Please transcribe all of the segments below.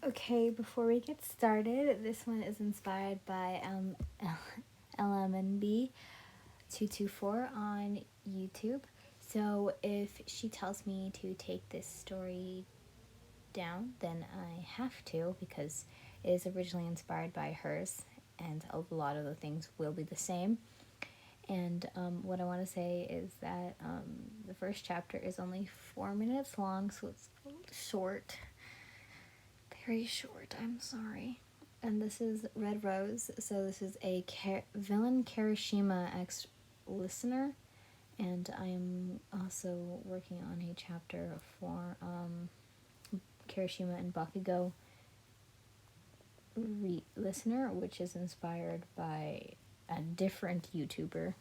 Okay, before we get started, this one is inspired by LMNB224 on YouTube. So if she tells me to take this story down, then I have to because it is originally inspired by hers, and a lot of the things will be the same. And what I want to say is that the first chapter is only 4 minutes long, so it's a little short. Very short, I'm sorry. And this is Red Rose. So this is a villain Kirishima ex-listener. And I'm also working on a chapter for Kirishima and Bakugo listener, which is inspired by a different YouTuber.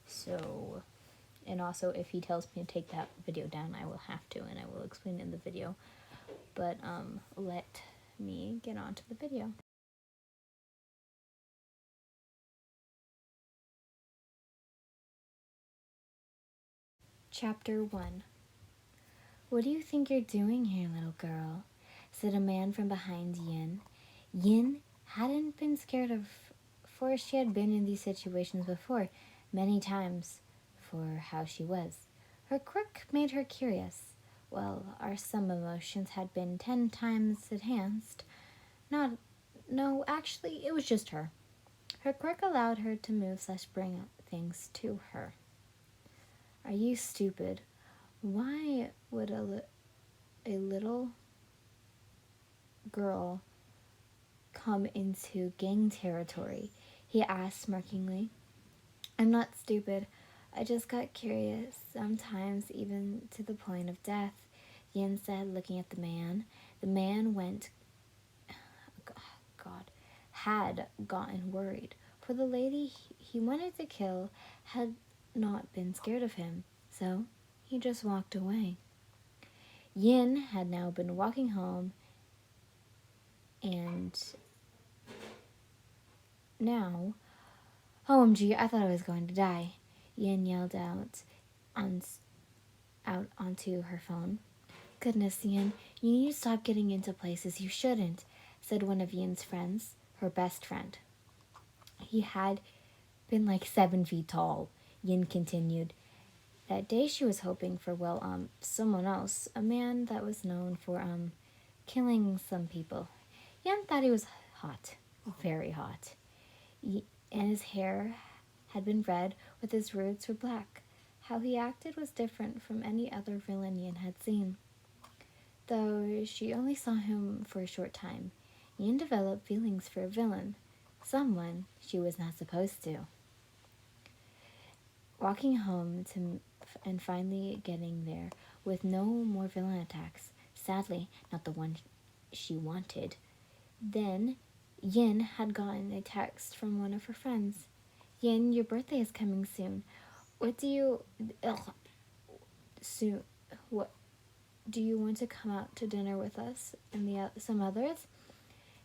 So, and also if he tells me to take that video down, I will have to, and I will explain it in the video. But let me get on to the video. Chapter 1. "What do you think you're doing here, little girl?" said a man from behind Yin. Yin hadn't been scared of, for she had been in these situations before, many times, for how she was. Her quirk made her curious. Well, our some emotions had been 10 times enhanced. No, actually, it was just her. Her quirk allowed her to move / bring things to her. "Are you stupid? Why would a little girl come into gang territory?" he asked smirkingly. "I'm not stupid. I just got curious, sometimes even to the point of death," Yin said, looking at the man. The man had gotten worried, for the lady he wanted to kill had not been scared of him, so he just walked away. Yin had now been walking home, and now, "OMG, I thought I was going to die," Yin yelled out onto her phone. "Goodness, Yin, you need to stop getting into places you shouldn't," said one of Yin's friends, her best friend. He had been like 7 feet tall, Yin continued. That day she was hoping for, someone else, a man that was known for, killing some people. Yin thought he was hot, very hot. And his hair had been red, with his roots were black. How he acted was different from any other villain Yin had seen. Though she only saw him for a short time, Yin developed feelings for a villain, someone she was not supposed to. Walking home and finally getting there with no more villain attacks, sadly not the one she wanted. Then Yin had gotten a text from one of her friends. "Yin, your birthday is coming soon. What do you soon? What do you want to come out to dinner with us and some others?"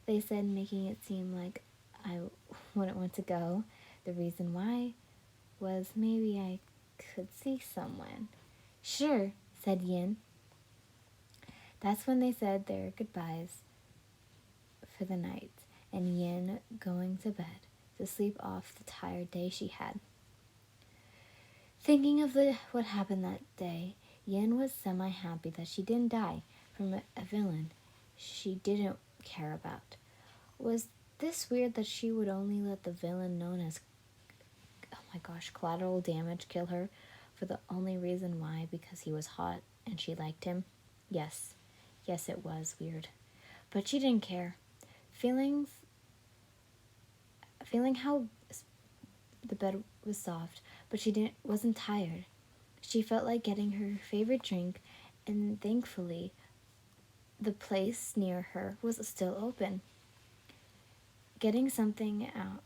They said, making it seem like I wouldn't want to go. The reason why was maybe I could see someone. "Sure," said Yin. That's when they said their goodbyes for the night, and Yin going to bed to sleep off the tired day she had. Thinking of what happened that day, Yin was semi-happy that she didn't die from a villain she didn't care about. Was this weird that she would only let the villain known as, collateral damage kill her for the only reason why? Because he was hot and she liked him? Yes, it was weird. But she didn't care. Feeling how the bed was soft, but she wasn't tired. She felt like getting her favorite drink, and thankfully, the place near her was still open. Getting something out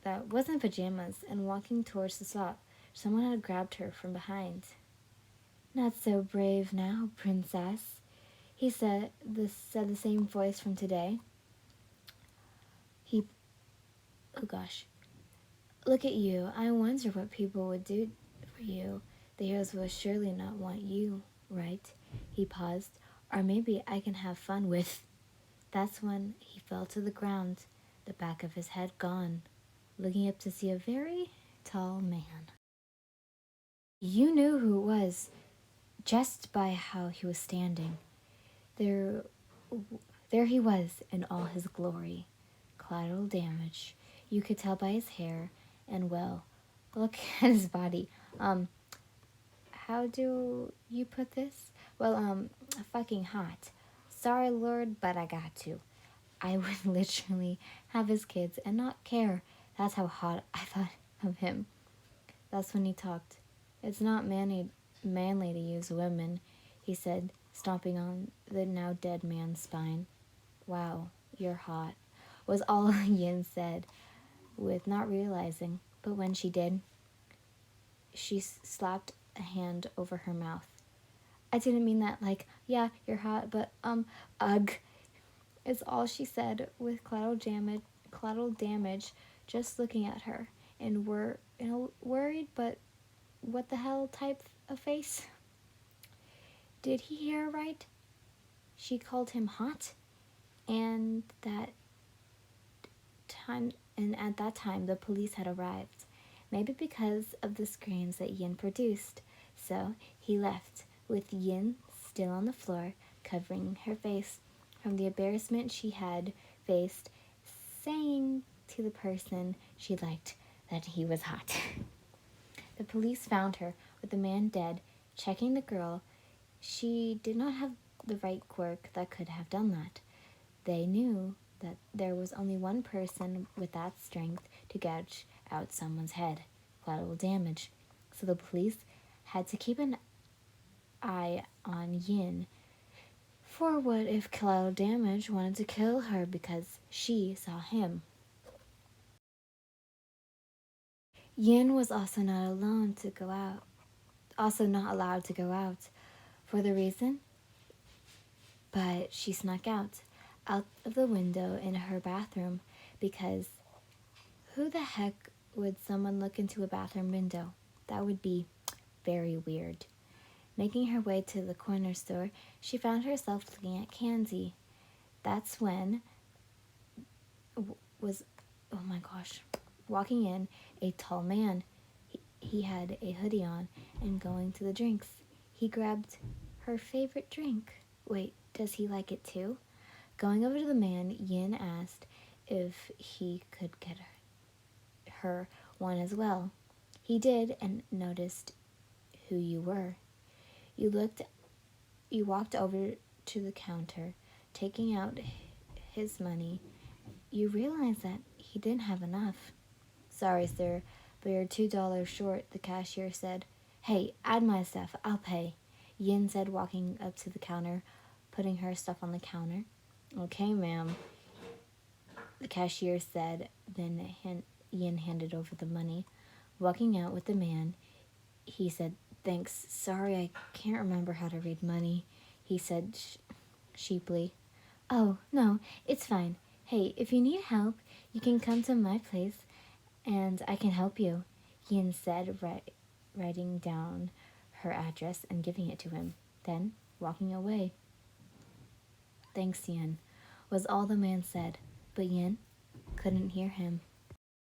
that wasn't pajamas and walking towards the shop, someone had grabbed her from behind. "Not so brave now, princess," he said the same voice from today. "Look at you. I wonder what people would do for you. The heroes will surely not want you, right?" He paused. "Or maybe I can have fun with That's when he fell to the ground, the back of his head gone, looking up to see a very tall man. You knew who it was just by how he was standing. There, there he was in all his glory. Collateral damage. You could tell by his hair, and well, look at his body. How do you put this? Well, fucking hot. Sorry, Lord, but I got to. I would literally have his kids and not care. That's how hot I thought of him. That's when he talked. It's not manly to use women, he said, stomping on the now dead man's spine. Wow, you're hot, was all Yin said, with not realizing. But when she did, she slapped a hand over her mouth. I didn't mean that like, yeah, you're hot, but, ugh, is all she said with collateral damage just looking at her, and were in a worried but what the hell type of face. Did he hear right? She called him hot, and at that time the police had arrived. Maybe because of the screams that Yin produced. So he left, with Yin still on the floor, covering her face from the embarrassment she had faced, saying to the person she liked that he was hot. The police found her with the man dead, checking the girl. She did not have the right quirk that could have done that. They knew that there was only one person with that strength to gouge out someone's head, collateral damage. So the police had to keep an eye on Yin. For what if collateral damage wanted to kill her because she saw him? Yin was also not allowed to go out for the reason, but she snuck out of the window in her bathroom, because who the heck would someone look into a bathroom window? That would be very weird. Making her way to the corner store, she found herself looking at candy. That's when was, oh my gosh, walking in a tall man. He had a hoodie on and going to the drinks. He grabbed her favorite drink. Wait, does he like it too? Going over to the man, Yin asked if he could get her one as well. He did, and noticed who you were. You walked over to the counter, taking out his money. You realized that he didn't have enough. Sorry, sir, but you're $2 short, the cashier said. Hey, add my stuff, I'll pay, Yin said, walking up to the counter, putting her stuff on the counter. Okay, ma'am, the cashier said, then Yin handed over the money. Walking out with the man, he said, thanks, sorry, I can't remember how to read money, he said sheeply. Oh, no, it's fine. Hey, if you need help, you can come to my place and I can help you, Yin said, writing down her address and giving it to him, then walking away. Thanks, Yin, was all the man said, but Yin couldn't hear him.